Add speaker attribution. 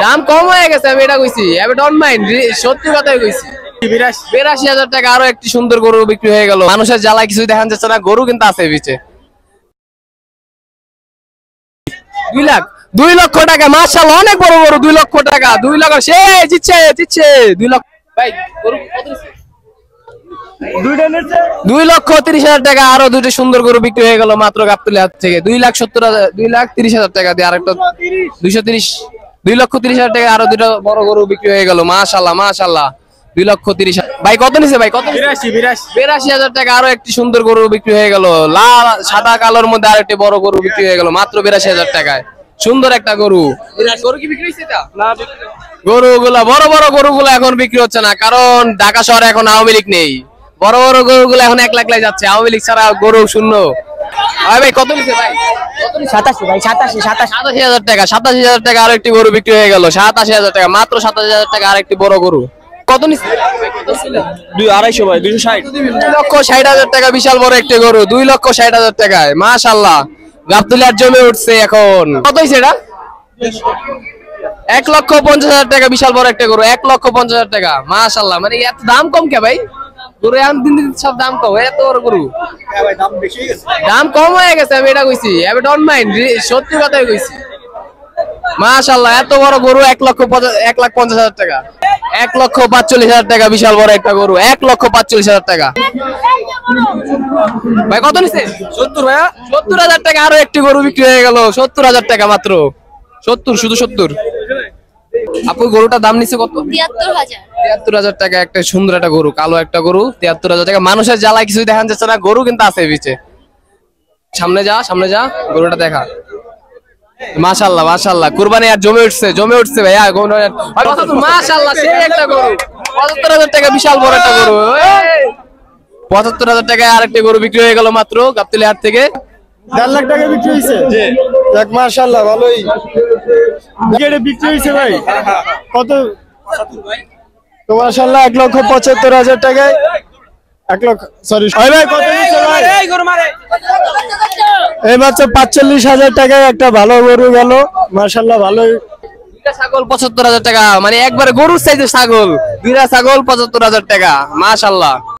Speaker 1: দাম কম হয়ে গেছে, আমি এটা কইছি। আমি ডোন্ট মাইন্ড, সত্যি কথাই কইছি। ৮২,০০০ টাকা আরো একটি সুন্দর গরু বিক্রি হয়ে গেল। মানুষের জ্বালায় কিছুই দেখা যাচ্ছে না, গরু কিন্তু আছে বিচে। ২ লাখ, ২ লক্ষ টাকা, মাশাআল্লাহ, অনেক বড় গরু। ২ লক্ষ টাকা, ২ লক্ষ, সে জিতছে জিতছে। ২ লক্ষ ভাই, গরু কত দিছে? ২,৩০,০০০ টাকা আরো দুটো সুন্দর গরু বিক্রি হয়ে গেল মাত্র গাবতলী হাট থেকে। ২,৭০,০০০, ২,৩০,০০০ টাকা দিয়ে আরেকটা ২৩০, ২,৩০,০০০ টাকা আরো দুটো বড় গরু বিক্রি হয়ে গেল। মাশাআল্লাহ মাশাআল্লাহ, ২,৩০,০০০। ভাই কত নিছে ভাই? কত? ৮২,০০০ টাকা আরো একটি সুন্দর গরু বিক্রি হয়ে গেল। লাল সাদা কালোর মধ্যে আরেকটি বড় গরু বিক্রি হয়ে গেল মাত্র ৮২,০০০ টাকায়। সুন্দর একটা গরু। গরু কি বিক্রি হইছে এটা? না, গরুগুলা বড় বড় গরুগুলো এখন বিক্রি হচ্ছে না, কারণ ঢাকা শহরে এখন আওয়ামী লীগ নেই। বড় বড় গরুগুলো এখন ১ লাখ যাচ্ছে, আওয়ামী লীগ ছাড়া গরু শূন্য। ভাই কত নিছে ভাই?
Speaker 2: ৮৭ ভাই,
Speaker 1: ৮৭,০০০ টাকা। ৮৭,০০০ টাকা আরো একটি গরু বিক্রি হয়ে গেল। ৮৭,০০০ টাকা, মাত্র ৮৭,০০০ টাকা আর একটি বড় গরু। কত নিছে?
Speaker 3: ২৫০ ভাই, ২৬০।
Speaker 1: ২,৬০,০০০ টাকা বিশাল বড় একটি গরু। ২,৬০,০০০ টাকায়, মাশাআল্লাহ, গাবতলী হাট জমে উঠছে এখন। কত হইছে এটা? ১,৫০,০০০ টাকা বিশাল বড় একটা গরু। ১,৫০,০০০ টাকা, মাশাআল্লাহ। মানে এত দাম কম কে ভাই? গরু এখন দিন দিন সব দাম কম, এত বড় গরু। দাম কম হয়ে গেছে, আমি এটা কইছি। আমি ডোন্ট মাইন্ড, সত্যি কথাই কইছি। মাশাআল্লাহ, এত বড় গরু ১,৫০,০০০ টাকা। ১,৪৫,০০০ টাকা বিশাল বড় একটা গরু। ১,৪৫,০০০ টাকা। ভাই কত নিছে?
Speaker 3: ৭০ ভাইয়া।
Speaker 1: ৭০,০০০ টাকা আরো একটি গরু বিক্রি হয়ে গেল। ৭০,০০০ টাকা মাত্র। ৭০, শুধু ৭০। আপু গরুটার দাম নিছে কত?
Speaker 4: ৭৩,০০০।
Speaker 1: ৭৩,০০০ টাকা একটা সুন্দর একটা গরু, কালো একটা গরু। ৭৩,০০০ টাকা। মানুষের জ্বালায় কিছুই দেখা যাচ্ছে না, গরু কিন্তু আছে বিচে। সামনে যা, সামনে যা, গরুটা দেখা। মাশাআল্লাহ মাশাআল্লাহ, কুরবানি আর জমে উঠছে, জমে উঠছে ভাইয়া। মাশাআল্লাহ, সেই একটা গরু। ৭৫,০০০ টাকা বিশাল বড় একটা গরু। ৭৫,০০০ টাকায় আরেকটি গরু বিক্রি হয়ে গেল মাত্র গাবতলী হাট থেকে।
Speaker 5: ১.৫ লাখ টাকা বিক্রি হয়েছে। যাক মাশাআল্লাহ, ভালোই বিক্রি হয়েছে ভাই। কত? তো মাশাআল্লাহ, ১,৭৫,০০০ টাকায় ১ লক্ষ, সরি ভাই, কত নিচ্ছে ভাই? এই মাত্র ৪৫,০০০ টাকায় একটা ভালো গরু গেল। মাশাআল্লাহ, ভালোই।
Speaker 1: দুইটা ছাগল ৭৫,০০০ টাকা, মানে একবারে গরুর সাইজের ছাগল। দুইটা ছাগল ৭৫,০০০ টাকা, মাশাআল্লাহ।